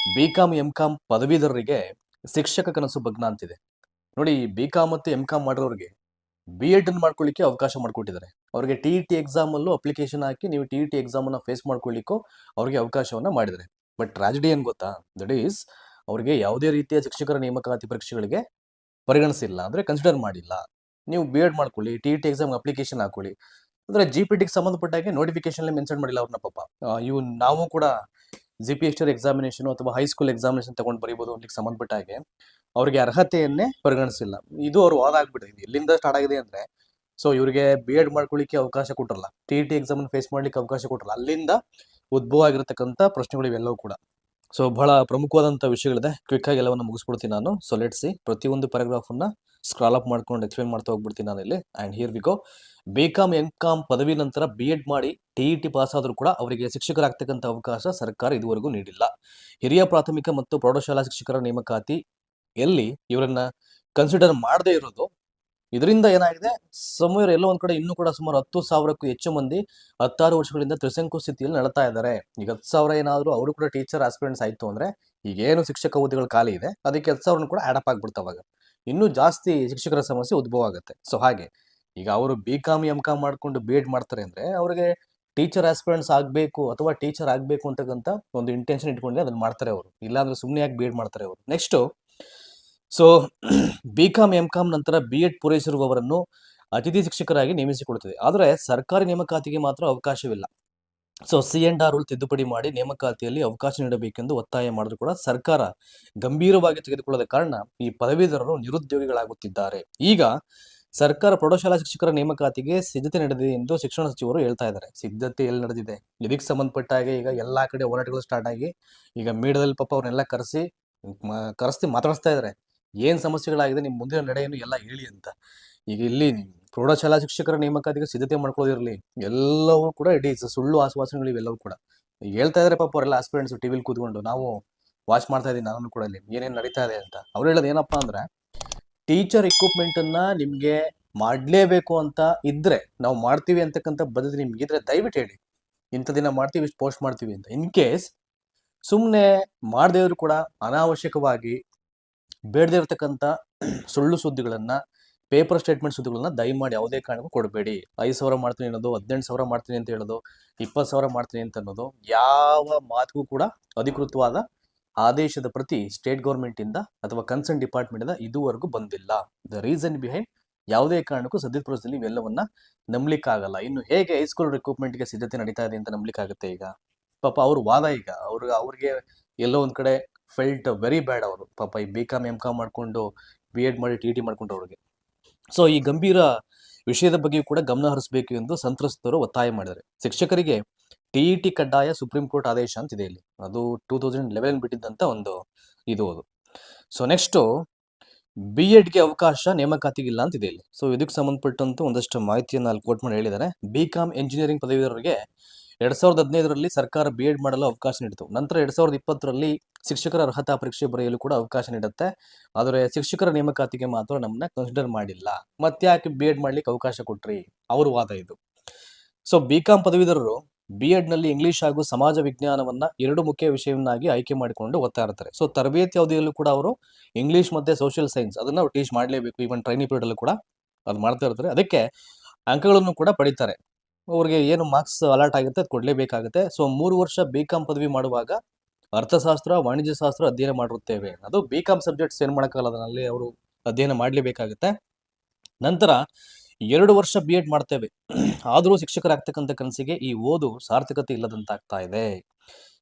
BCom MCom ಪದವೀಧರರಿಗೆ ಶಿಕ್ಷಕ ಕನಸು ಭಗ್ನ ಅಂತಿದೆ. ನೋಡಿ, ಬಿಕಾಂ ಮತ್ತು ಎಂಕಾಂ ಮಾಡಿರೋರಿಗೆ ಬಿ ಎಡ್ ಅನ್ನು ಮಾಡ್ಕೊಳ್ಳಿಕ್ಕೆ ಅವಕಾಶ ಮಾಡಿಕೊಟ್ಟಿದ್ದಾರೆ. ಅವರಿಗೆ ಟಿ ಇ ಟಿ ಎಕ್ಸಾಮ್ ಅಲ್ಲೂ ಅಪ್ಲಿಕೇಶನ್ ಹಾಕಿ ನೀವು ಟಿ ಇ ಟಿ ಎಕ್ಸಾಮ್ ಅನ್ನ ಫೇಸ್ ಮಾಡ್ಕೊಳ್ಳಿಕ್ಕೂ ಅವರಿಗೆ ಅವಕಾಶವನ್ನ ಮಾಡಿದ್ದಾರೆ. ಬಟ್ ಟ್ರಾಜಿಡಿ ಏನ್ ಗೊತ್ತಾ? ದಟ್ ಈಸ್ ಅವರಿಗೆ ಯಾವುದೇ ರೀತಿಯ ಶಿಕ್ಷಕರ ನೇಮಕಾತಿ ಪರೀಕ್ಷೆಗಳಿಗೆ ಪರಿಗಣಿಸಿಲ್ಲ, ಅಂದ್ರೆ ಕನ್ಸಿಡರ್ ಮಾಡಿಲ್ಲ. ನೀವು ಬಿ ಎಡ್ ಮಾಡ್ಕೊಳ್ಳಿ, T E T exam application ಹಾಕೊಳ್ಳಿ, ಅಂದ್ರೆ ಜಿ ಪಿ ಟಿಗೆ ಸಂಬಂಧಪಟ್ಟ ಹಾಗೆ ನೋಟಿಫಿಕೇಶನ್ ಮೆನ್ಷನ್ ಮಾಡಿಲ್ಲ ಅವ್ರನ್ನ ಪಾಪ. ಇವು ನಾವು ಕೂಡ G P S T examination ಅಥವಾ ಹೈಸ್ಕೂಲ್ ಎಕ್ಸಾಮಿನೇಷನ್ ತಗೊಂಡು ಬರೀಬಹುದು ಅಂತ ಸಂಬಂಧಪಟ್ಟ ಹಾಗೆ ಅವರಿಗೆ ಅರ್ಹತೆಯನ್ನೇ ಪರಿಗಣಿಸಿಲ್ಲ. ಇದು ಅವ್ರು ವಾದ ಆಗ್ಬಿಟ್ಟಿದೆ. ಎಲ್ಲಿಂದ ಸ್ಟಾರ್ಟ್ ಆಗಿದೆ ಅಂದ್ರೆ, ಸೊ ಇವರಿಗೆ ಬಿ ಎಡ್ ಮಾಡ್ಕೊಳ್ಳಿಕ್ಕೆ ಅವಕಾಶ ಕೊಟ್ಟರಲ್ಲ, T E T exam face ಮಾಡ್ಲಿಕ್ಕೆ ಅವಕಾಶ ಕೊಟ್ಟರಲ್ಲ, ಅಲ್ಲಿಂದ ಉದ್ಭವ ಆಗಿರತಕ್ಕಂಥ ಪ್ರಶ್ನೆಗಳು ಇವೆಲ್ಲವೂ ಕೂಡ. ಸೊ ಬಹಳ ಪ್ರಮುಖವಾದಂಥ ವಿಷಯಗಳಿದೆ. ಕ್ವಿಕ್ ಆಗಿ ಎಲ್ಲವನ್ನು ಮುಗಿಸ್ಬಿಡ್ತೀನಿ ನಾನು. ಸೊ ಲೆಟ್ಸ್ ಸಿ, ಪ್ರತಿಯೊಂದು ಪ್ಯಾರಾಗ್ರಾಫ್ ಅನ್ನ ಸ್ಕ್ರಾಲ್ ಅಪ್ ಮಾಡ್ಕೊಂಡು ಎಕ್ಸ್ಪ್ಲೇನ್ ಮಾಡ್ತಾ ಹೋಗ್ಬಿಡ್ತೀನಿ ನಾನು ಇಲ್ಲಿ. And here we go. BCom MCom ಪದವಿ ನಂತರ ಬಿ ಎಡ್ ಮಾಡಿ ಟಿ ಇ ಟಿ ಪಾಸ್ ಆದರೂ ಕೂಡ ಅವರಿಗೆ ಶಿಕ್ಷಕರಾಗ್ತಕ್ಕಂಥ ಅವಕಾಶ ಸರ್ಕಾರ ಇದುವರೆಗೂ ನೀಡಿಲ್ಲ. ಹಿರಿಯ ಪ್ರಾಥಮಿಕ ಮತ್ತು ಪ್ರೌಢಶಾಲಾ ಶಿಕ್ಷಕರ ನೇಮಕಾತಿ ಎಲ್ಲಿ ಇವರನ್ನ ಕನ್ಸಿಡರ್ ಮಾಡದೇ ಇರೋದು, ಇದರಿಂದ ಏನಾಗಿದೆ, ಸಮಯ ಎಲ್ಲೋ ಒಂದ್ ಕಡೆ ಇನ್ನೂ ಕೂಡ ಸುಮಾರು 10,000ಕ್ಕೂ ಹೆಚ್ಚು ಮಂದಿ 16 ವರ್ಷಗಳಿಂದ ತ್ರಿಶಂಕು ಸ್ಥಿತಿಯಲ್ಲಿ ನಡ್ತಾ ಇದ್ದಾರೆ. ಈಗ 10,000 ಏನಾದ್ರು ಅವರು ಕೂಡ ಟೀಚರ್ ಆಸ್ಪಿರೆಂಟ್ಸ್ ಆಯ್ತು ಅಂದ್ರೆ, ಈಗೇನು ಶಿಕ್ಷಕ ಹುದ್ದೆಗಳು ಖಾಲಿ ಇದೆ ಅದಕ್ಕೆ 10,000 ಕೂಡ ಆಡ್ ಅಪ್ ಆಗ್ಬಿಡ್ತಾವಾಗ ಇನ್ನೂ ಜಾಸ್ತಿ ಶಿಕ್ಷಕರ ಸಮಸ್ಯೆ ಉದ್ಭವ ಆಗುತ್ತೆ. ಸೊ ಹಾಗೆ ಈಗ ಅವರು ಬಿ ಕಾಮ್ ಎಂ ಕಾಮ್ ಮಾಡ್ಕೊಂಡು ಬಿ ಎಡ್ ಮಾಡ್ತಾರೆ ಅಂದ್ರೆ ಅವ್ರಿಗೆ ಟೀಚರ್ ಆಸ್ಪಿರೆಂಟ್ಸ್ ಆಗ್ಬೇಕು ಅಥವಾ ಟೀಚರ್ ಆಗ್ಬೇಕು ಅಂತಕ್ಕಂಥ ಒಂದು ಇಂಟೆನ್ಷನ್ ಇಟ್ಕೊಂಡ್ರೆ ಅದನ್ನ ಮಾಡ್ತಾರೆ ಅವರು. ಇಲ್ಲಾಂದ್ರೆ ಸುಮ್ಮನೆ ಯಾಕೆ ಬಿ ಎಡ್ ಮಾಡ್ತಾರೆ ಅವರು. Next, so B Com M Com ನಂತರ ಬಿ ಎಡ್ ಪೂರೈಸಿರುವವರನ್ನು ಅತಿಥಿ ಶಿಕ್ಷಕರಾಗಿ ನೇಮಿಸಿಕೊಳ್ಳುತ್ತದೆ. ಆದರೆ ಸರ್ಕಾರಿ ನೇಮಕಾತಿಗೆ ಮಾತ್ರ ಅವಕಾಶವಿಲ್ಲ. So C and R rule ತಿದ್ದುಪಡಿ ಮಾಡಿ ನೇಮಕಾತಿಯಲ್ಲಿ ಅವಕಾಶ ನೀಡಬೇಕೆಂದು ಒತ್ತಾಯ ಮಾಡಿದ್ರು ಕೂಡ ಸರ್ಕಾರ ಗಂಭೀರವಾಗಿ ತೆಗೆದುಕೊಳ್ಳದ ಕಾರಣ ಈ ಪದವೀಧರರು ನಿರುದ್ಯೋಗಿಗಳಾಗುತ್ತಿದ್ದಾರೆ. ಈಗ ಸರ್ಕಾರ ಪ್ರೌಢಶಾಲಾ ಶಿಕ್ಷಕರ ನೇಮಕಾತಿಗೆ ಸಿದ್ಧತೆ ನಡೆದಿದೆ ಎಂದು ಶಿಕ್ಷಣ ಸಚಿವರು ಹೇಳ್ತಾ ಇದ್ದಾರೆ. ಸಿದ್ಧತೆ ಎಲ್ಲಿ ನಡೆದಿದೆ? ಇದಕ್ಕೆ ಸಂಬಂಧಪಟ್ಟ ಹಾಗೆ ಈಗ ಎಲ್ಲಾ ಕಡೆ ಹೋರಾಟಗಳು ಸ್ಟಾರ್ಟ್ ಆಗಿ ಈಗ ಮೀಡಿಯಾದಲ್ಲಿ ಪಾಪ ಅವ್ರನ್ನೆಲ್ಲ ಕರೆಸಿ ಮಾತಾಡಿಸ್ತಾ ಇದ್ದಾರೆ. ಏನ್ ಸಮಸ್ಯೆಗಳಾಗಿದೆ, ನಿಮ್ ಮುಂದಿನ ನಡೆಯನ್ನು ಎಲ್ಲ ಹೇಳಿ ಅಂತ. ಈಗ ಇಲ್ಲಿ ಪ್ರೌಢಶಾಲಾ ಶಿಕ್ಷಕರ ನೇಮಕಾತಿಗೆ ಸಿದ್ಧತೆ ಮಾಡ್ಕೊಳ್ಳೋದಿರಲಿ, ಎಲ್ಲವೂ ಕೂಡ ಇಡೀ ಸುಳ್ಳು ಆಶ್ವಾಸನೆಗಳು ಇವೆಲ್ಲವೂ ಕೂಡ ಈಗ ಹೇಳ್ತಾ ಇದಾರೆ ಪಾಪ ಅವರೆಲ್ಲ ಆಸ್ಪಿರೆಂಟ್ಸ್ ಟಿವಿಲಿ ಕೂತ್ಕೊಂಡು. ನಾವು ವಾಚ್ ಮಾಡ್ತಾ ಇದೀನಿ ನಾನು ಕೂಡ ಇಲ್ಲಿ ಏನೇನ್ ನಡೀತಾ ಇದೆ ಅಂತ. ಅವ್ರು ಹೇಳೋದು ಏನಪ್ಪಾ ಅಂದ್ರೆ, ಟೀಚರ್ ಎಕ್ವಿಪ್ಮೆಂಟ್ ಅನ್ನ ನಿಮ್ಗೆ ಮಾಡ್ಲೇಬೇಕು ಅಂತ ಇದ್ರೆ ನಾವು ಮಾಡ್ತೀವಿ ಅಂತಕ್ಕಂಥ ಬದ್ಧತೆ ನಿಮ್ಗಿದ್ರೆ ದಯವಿಟ್ಟು ಹೇಳಿ, ಇಂಥ ದಿನ ಮಾಡ್ತೀವಿ, ಇಷ್ಟು ಪೋಸ್ಟ್ ಮಾಡ್ತೀವಿ ಅಂತ. ಇನ್ ಕೇಸ್ ಸುಮ್ಮನೆ ಮಾಡದೇ ಇದ್ರು ಕೂಡ ಅನಾವಶ್ಯಕವಾಗಿ ಬೇಡದೇ ಇರತಕ್ಕಂಥ ಸುಳ್ಳು ಸುದ್ದಿಗಳನ್ನ, ಪೇಪರ್ ಸ್ಟೇಟ್ಮೆಂಟ್ ಸುದ್ದಿಗಳನ್ನ ದಯಮಾಡಿ ಯಾವುದೇ ಕಾರಣಕ್ಕೂ ಕೊಡಬೇಡಿ. 5,000 ಮಾಡ್ತೀನಿ ಅನ್ನೋದು, 18,000 ಮಾಡ್ತೀನಿ ಅಂತ ಹೇಳೋದು, 20,000 ಮಾಡ್ತೀನಿ ಅಂತ ಅನ್ನೋದು ಯಾವ ಮಾತಿಗೂ ಕೂಡ ಅಧಿಕೃತವಾದ ಆದೇಶದ ಪ್ರತಿ ಸ್ಟೇಟ್ ಗೌರ್ಮೆಂಟ್ ಇಂದ ಅಥವಾ ಕನ್ಸರ್ನ್ ಡಿಪಾರ್ಟ್ಮೆಂಟ್ ಇಂದ ಇದುವರೆಗೂ ಬಂದಿಲ್ಲ. ದ ರೀಸನ್ ಬಿಹೈಂಡ್, ಯಾವುದೇ ಕಾರಣಕ್ಕೂ ಸದ್ಯದ ಪರಿಸ್ಥಿತಿಯಲ್ಲಿ ಇವೆಲ್ಲವನ್ನ ನಂಬಲಿಕ್ಕಾಗಲ್ಲ. ಇನ್ನು ಹೇಗೆ ಹೈಸ್ಕೂಲ್ ರಿಕ್ರೂಟ್ಮೆಂಟ್ಗೆ ಸಿದ್ಧತೆ ನಡೀತಾ ಇದೆ ಅಂತ ನಂಬಲಿಕ್ಕಾಗುತ್ತೆ? ಈಗ ಪಾಪ ಅವ್ರ ವಾದ, ಈಗ ಅವ್ರಿಗೆ ಎಲ್ಲೋ ಒಂದ್ ಕಡೆ ಫೆಲ್ಟ್ ವೆರಿ ಬ್ಯಾಡ್. ಅವರು ಪಾಪ ಈ ಬಿ ಕಾಮ್ ಎಂ ಕಾಮ್ ಮಾಡ್ಕೊಂಡು ಬಿ ಎಡ್ ಮಾಡಿ ಟಿ ಟಿ ಮಾಡ್ಕೊಂಡವ್ರಿಗೆ. ಸೊ ಈ ಗಂಭೀರ ವಿಷಯದ ಬಗ್ಗೆ ಕೂಡ ಗಮನ ಹರಿಸಬೇಕು ಎಂದು ಸಂತ್ರಸ್ತರು ಒತ್ತಾಯ ಮಾಡಿದ್ದಾರೆ. ಶಿಕ್ಷಕರಿಗೆ ಟಿ ಇ ಟಿ ಕಡ್ಡಾಯ ಸುಪ್ರೀಂ ಕೋರ್ಟ್ ಆದೇಶ ಅಂತಿದೆ ಇಲ್ಲಿ. ಅದು 2011 ಬಿಟ್ಟಿದ್ದಂತ ಒಂದು ಇದು ಅದು. ಸೊ ನೆಕ್ಸ್ಟ್, ಬಿ ಎಡ್ಗೆ ಅವಕಾಶ ನೇಮಕಾತಿಗಿಲ್ಲ ಅಂತಿದೆ ಇಲ್ಲಿ. ಸೊ ಇದಕ್ಕೆ ಸಂಬಂಧಪಟ್ಟಂತ ಒಂದಷ್ಟು ಮಾಹಿತಿಯನ್ನು ಅಲ್ಲಿ ಕೋಟ್ ಮಾಡಿ ಹೇಳಿದ್ದಾರೆ. ಬಿ ಕಾಮ್ ಎಂಜಿನಿಯರಿಂಗ್ ಪದವೀಧರರಿಗೆ 2015ರಲ್ಲಿ ಸರ್ಕಾರ ಬಿ ಎಡ್ ಮಾಡಲು ಅವಕಾಶ ನೀಡಿತು. ನಂತರ 2020ರಲ್ಲಿ ಶಿಕ್ಷಕರ ಅರ್ಹತಾ ಪರೀಕ್ಷೆ ಬರೆಯಲು ಕೂಡ ಅವಕಾಶ ನೀಡುತ್ತೆ. ಆದರೆ ಶಿಕ್ಷಕರ ನೇಮಕಾತಿಗೆ ಮಾತ್ರ ನಮ್ಮನ್ನ ಕನ್ಸಿಡರ್ ಮಾಡಿಲ್ಲ. ಮತ್ತೆ ಯಾಕೆ ಬಿ ಎಡ್ ಮಾಡ್ಲಿಕ್ಕೆ ಅವಕಾಶ ಕೊಟ್ರಿ? ಅವ್ರ ವಾದ ಇದು. ಸೊ ಬಿ ಕಾಮ್ ಪದವೀಧರರು ಬಿ ಎಡ್ ನಲ್ಲಿ ಇಂಗ್ಲಿಷ್ ಹಾಗೂ ಸಮಾಜ ವಿಜ್ಞಾನವನ್ನ 2 ಮುಖ್ಯ ವಿಷಯವನ್ನಾಗಿ ಆಯ್ಕೆ ಮಾಡಿಕೊಂಡು ಓದ್ತಾ ಇರ್ತಾರೆ. ಸೊ ತರಬೇತಿ ಅವಧಿಯಲ್ಲೂ ಕೂಡ ಅವರು ಇಂಗ್ಲಿಷ್ ಮತ್ತೆ ಸೋಷಿಯಲ್ ಸೈನ್ಸ್ ಅದನ್ನ ಟೀಚ್ ಮಾಡಲೇಬೇಕು. ಈವನ್ ಟ್ರೈನಿಂಗ್ ಪೀರಿಯಡ್ ಅಲ್ಲೂ ಕೂಡ ಅದು ಮಾಡ್ತಾ ಇರ್ತಾರೆ. ಅದಕ್ಕೆ ಅಂಕಗಳನ್ನು ಕೂಡ ಪಡಿತಾರೆ. ಅವ್ರಿಗೆ ಏನು ಮಾರ್ಕ್ಸ್ ಅಲಾಟ್ ಆಗುತ್ತೆ ಅದು ಕೊಡ್ಲೇಬೇಕಾಗುತ್ತೆ. ಸೊ 3 ವರ್ಷ ಬಿ ಕಾಮ್ ಪದವಿ ಮಾಡುವಾಗ ಅರ್ಥಶಾಸ್ತ್ರ, ವಾಣಿಜ್ಯ ಶಾಸ್ತ್ರ ಅಧ್ಯಯನ ಮಾಡಿರುತ್ತೇವೆ. ಅದು ಬಿ ಕಾಮ್ ಸಬ್ಜೆಕ್ಟ್ಸ್ ಏನ್ ಮಾಡಕ್ಕಾಗಲ್ಲ, ಅದರಲ್ಲಿ ಅವರು ಅಧ್ಯಯನ ಮಾಡ್ಲೇಬೇಕಾಗುತ್ತೆ. ನಂತರ 2 ವರ್ಷ ಬಿ ಎಡ್ ಮಾಡ್ತೇವೆ. ಆದರೂ ಶಿಕ್ಷಕರಾಗ್ತಕ್ಕಂಥ ಕನಸಿಗೆ ಈ ಓದು ಸಾರ್ಥಕತೆ ಇಲ್ಲದಂತಾಗ್ತಾ ಇದೆ.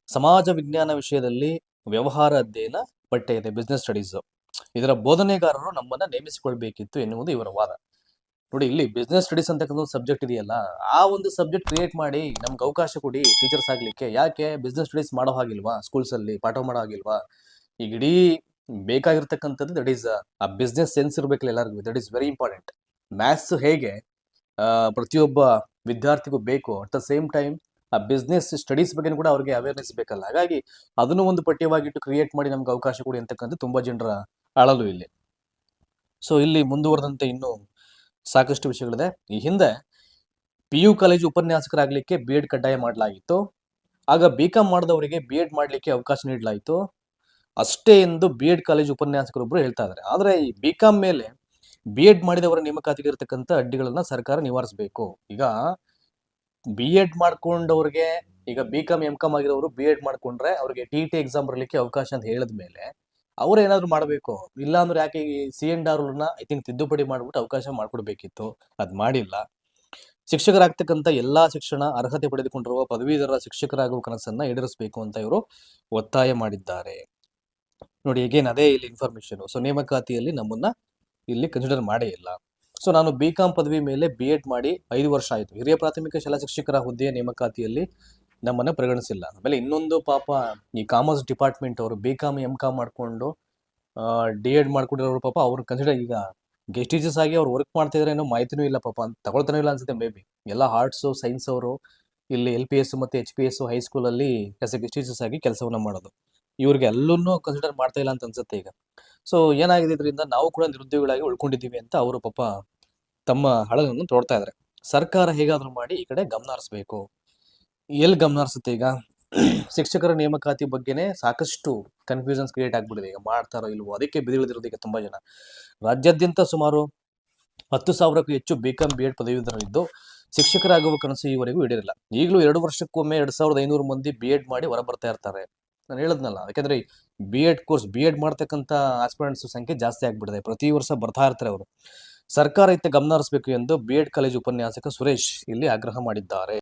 ಸಮಾಜ ವಿಜ್ಞಾನ ವಿಷಯದಲ್ಲಿ ವ್ಯವಹಾರ ಅಧ್ಯಯನ ಪಠ್ಯ ಇದೆ, ಬಿಸ್ನೆಸ್ ಸ್ಟಡೀಸ್. ಇದರ ಬೋಧನೆಗಾರರು ನಮ್ಮನ್ನ ನೇಮಿಸಿಕೊಳ್ಬೇಕಿತ್ತು ಎನ್ನುವುದು ಇವರ ವಾದ. ನೋಡಿ, ಇಲ್ಲಿ ಬಿಸ್ನೆಸ್ ಸ್ಟಡೀಸ್ ಅಂತಕ್ಕಂಥ ಸಬ್ಜೆಕ್ಟ್ ಇದೆಯಲ್ಲ, ಆ ಒಂದು ಸಬ್ಜೆಕ್ಟ್ ಕ್ರಿಯೇಟ್ ಮಾಡಿ ನಮ್ಗೆ ಅವಕಾಶ ಕೊಡಿ ಟೀಚರ್ಸ್ ಆಗ್ಲಿಕ್ಕೆ. ಯಾಕೆ ಬಿಸ್ನೆಸ್ ಸ್ಟಡೀಸ್ ಮಾಡೋ ಹಾಗಿಲ್ವಾ? ಸ್ಕೂಲ್ಸ್ ಅಲ್ಲಿ ಪಾಠ ಮಾಡೋ ಹಾಗಿಲ್ವಾ? ಈಗ ಇಡೀ ಬೇಕಾಗಿರ್ತಕ್ಕಂಥದ್ದು ದಟ್ ಈಸ್ ಆ ಬಿಸ್ನೆಸ್ ಸೆನ್ಸ್ ಇರ್ಬೇಕಲ್ಲ ಎಲ್ಲರಿಗೂ. That is very important. Maths ಹೇಗೆ ಪ್ರತಿಯೊಬ್ಬ ವಿದ್ಯಾರ್ಥಿಗೂ ಬೇಕು, ಅಟ್ ದ ಸೇಮ್ ಟೈಮ್ ಆ ಬಿಸ್ನೆಸ್ ಸ್ಟಡೀಸ್ ಬಗ್ಗೆ ಕೂಡ ಅವ್ರಿಗೆ ಅವೇರ್ನೆಸ್ ಬೇಕಲ್ಲ. ಹಾಗಾಗಿ ಅದನ್ನು ಒಂದು ಪಠ್ಯವಾಗಿಟ್ಟು ಕ್ರಿಯೇಟ್ ಮಾಡಿ ನಮ್ಗೆ ಅವಕಾಶ ಕೊಡಿ ಅಂತಕ್ಕಂಥ ತುಂಬಾ ಜನರ ಅಳಲು ಇಲ್ಲಿ. ಸೊ ಇಲ್ಲಿ ಮುಂದುವರೆದಂತೆ ಇನ್ನು ಸಾಕಷ್ಟು ವಿಷಯಗಳಿದೆ. ಈ ಹಿಂದೆ ಪಿ ಯು ಕಾಲೇಜು ಉಪನ್ಯಾಸಕರಾಗಲಿಕ್ಕೆ ಬಿ ಎಡ್ ಕಡ್ಡಾಯ ಮಾಡಲಾಗಿತ್ತು. ಆಗ ಬಿ ಕಾಮ್ ಮಾಡಿದವರಿಗೆ ಬಿ ಎಡ್ ಮಾಡಲಿಕ್ಕೆ ಅವಕಾಶ ನೀಡಲಾಯಿತು. ಅಷ್ಟೇ ಎಂದು ಬಿ ಎಡ್ ಕಾಲೇಜ್ ಉಪನ್ಯಾಸಕರೊಬ್ಬರು ಹೇಳ್ತಾ ಇದ್ದಾರೆ. ಆದರೆ ಈ ಬಿ.ಕಾಮ್ ಮೇಲೆ ಬಿ ಎಡ್ ಮಾಡಿದವರ ನೇಮಕಾತಿಗೆ ಇರತಕ್ಕಂಥ ಅಡ್ಡಿಗಳನ್ನ ಸರ್ಕಾರ ನಿವಾರಿಸಬೇಕು. ಈಗ ಬಿ ಎಡ್ ಮಾಡ್ಕೊಂಡವ್ರಿಗೆ, ಈಗ ಬಿ.ಕಾಮ್ ಎಂ.ಕಾಮ್ ಆಗಿರೋರು ಬಿ ಎಡ್ ಮಾಡ್ಕೊಂಡ್ರೆ ಅವ್ರಿಗೆ ಟಿ ಎಕ್ಸಾಮ್ ಬರಲಿಕ್ಕೆ ಅವಕಾಶ ಅಂತ ಹೇಳಿದ ಮೇಲೆ ಅವ್ರು ಏನಾದ್ರು ಮಾಡಬೇಕು. ಇಲ್ಲ ಅಂದ್ರೆ ಯಾಕೆ ಈ ಸಿ.ಎನ್.ಆರ್ ಐ ಥಿಂಕ್ ತಿದ್ದುಪಡಿ ಮಾಡ್ಬಿಟ್ಟು ಅವಕಾಶ ಮಾಡ್ಕೊಡ್ಬೇಕಿತ್ತು. ಅದ್ ಮಾಡಿಲ್ಲ. ಶಿಕ್ಷಕರಾಗ್ತಕ್ಕಂಥ ಎಲ್ಲಾ ಶಿಕ್ಷಣ ಅರ್ಹತೆ ಪಡೆದುಕೊಂಡಿರುವ ಪದವೀಧರ ಶಿಕ್ಷಕರಾಗುವ ಕನಸನ್ನ ಈಡೇರಿಸಬೇಕು ಅಂತ ಇವರು ಒತ್ತಾಯ ಮಾಡಿದ್ದಾರೆ. ನೋಡಿ, ಈಗೇನ್ ಅದೇ ಇಲ್ಲಿ ಇನ್ಫಾರ್ಮೇಶನ್. ಸೊ ನೇಮಕಾತಿಯಲ್ಲಿ ನಮ್ಮನ್ನ ಇಲ್ಲಿ ಕನ್ಸಿಡರ್ ಮಾಡೇ ಇಲ್ಲ. ಸೊ ನಾನು ಬಿ.ಕಾಮ್ ಪದವಿ ಮೇಲೆ ಬಿ ಎಡ್ ಮಾಡಿ 5 ವರ್ಷ ಆಯಿತು. ಹಿರಿಯ ಪ್ರಾಥಮಿಕ ಶಾಲಾ ಶಿಕ್ಷಕರ ಹುದ್ದೆಯ ನೇಮಕಾತಿಯಲ್ಲಿ ನಮ್ಮನ್ನ ಪರಿಗಣಿಸಿಲ್ಲ. ಆಮೇಲೆ ಇನ್ನೊಂದು ಪಾಪ ಈ ಕಾಮರ್ಸ್ ಡಿಪಾರ್ಟ್ಮೆಂಟ್ ಅವರು ಬಿ.ಕಾಮ್ ಎಂ.ಕಾಮ್ ಮಾಡ್ಕೊಂಡು ಡಿ ಎಡ್ ಮಾಡ್ಕೊಂಡಿರೋರು ಪಾಪ ಅವ್ರು ಕನ್ಸಿಡರ್ ಈಗ ಗೆಸ್ಟ್ ಟೀಚರ್ಸ್ ಆಗಿ ಅವ್ರು ವರ್ಕ್ ಮಾಡ್ತಾ ಇದ್ರೆ ಏನೋ ಮಾಹಿತಿನೂ ಇಲ್ಲ ಪಾಪ, ಅಂತ ತಗೊಳ್ತಾನೂ ಇಲ್ಲ ಅನ್ಸುತ್ತೆ. ಮೇ ಬಿ ಎಲ್ಲ ಆರ್ಟ್ಸು ಸೈನ್ಸ್ ಅವರು ಇಲ್ಲಿ LPS ಮತ್ತು HPS ಹೈಸ್ಕೂಲಲ್ಲಿ ಗೆಸ್ಟ್ ಟೀಚರ್ಸ್ ಆಗಿ ಕೆಲಸವನ್ನ ಮಾಡೋದು. ಇವ್ರಿಗೆ ಎಲ್ಲೂ ಕನ್ಸಿಡರ್ ಮಾಡ್ತಾ ಇಲ್ಲ ಅಂತ ಅನ್ಸುತ್ತೆ ಈಗ. ಸೊ ಏನಾಗಿದೆ ಇದರಿಂದ ನಾವು ಕೂಡ ನಿರುದ್ಯೋಗಿಗಳಾಗಿ ಉಳ್ಕೊಂಡಿದ್ದೀವಿ ಅಂತ ಅವರು ಪಾಪ ತಮ್ಮ ಹಳಗನ್ನು ತೋಡ್ತಾ ಇದ್ದಾರೆ. ಸರ್ಕಾರ ಹೇಗಾದ್ರೂ ಮಾಡಿ ಈ ಕಡೆ ಗಮನ ಹರಿಸ್ಬೇಕು. ಎಲ್ಲಿ ಗಮನ ಹರಿಸುತ್ತೆ ಈಗ? ಶಿಕ್ಷಕರ ನೇಮಕಾತಿ ಬಗ್ಗೆನೇ ಸಾಕಷ್ಟು ಕನ್ಫ್ಯೂಷನ್ಸ್ ಕ್ರಿಯೇಟ್ ಆಗ್ಬಿಟ್ಟಿದೆ. ಈಗ ಮಾಡ್ತಾರೋ ಇಲ್ವೋ ಅದಕ್ಕೆ ಬಿದಿಳಿದಿರೋದು ಈಗ ತುಂಬಾ ಜನ. ರಾಜ್ಯಾದ್ಯಂತ ಸುಮಾರು 10,000ಕ್ಕೂ ಹೆಚ್ಚು ಬಿ.ಕಾಮ್ ಬಿ.ಎಡ್ ಪದವೀಧರರಿದ್ದು ಶಿಕ್ಷಕರಾಗುವ ಕನಸು ಈವರೆಗೂ ಈಡೇರಿಲ್ಲ. ಈಗಲೂ 2 ವರ್ಷಕ್ಕೊಮ್ಮೆ 2,500 ಮಂದಿ ಬಿ ಎಡ್ ಮಾಡಿ ಹೊರ ಬರ್ತಾ ಇರ್ತಾರೆ. ನಾನು ಹೇಳದ್ನಲ್ಲ, ಯಾಕಂದ್ರೆ B Ed course B Ed ಮಾಡ್ತಕ್ಕಂಥ ಆಸ್ಪಿರೆಂಟ್ಸ್ ಸಂಖ್ಯೆ ಜಾಸ್ತಿ ಆಗ್ಬಿಟ್ಟಿದೆ. ಪ್ರತಿ ವರ್ಷ ಬರ್ತಾ ಇರ್ತಾರೆ ಅವರು. ಸರ್ಕಾರ ಇತ್ತ ಗಮನ ಹರಿಸಬೇಕು ಎಂದು ಬಿ ಎಡ್ ಕಾಲೇಜು ಉಪನ್ಯಾಸಕ ಸುರೇಶ್ ಇಲ್ಲಿ ಆಗ್ರಹ ಮಾಡಿದ್ದಾರೆ.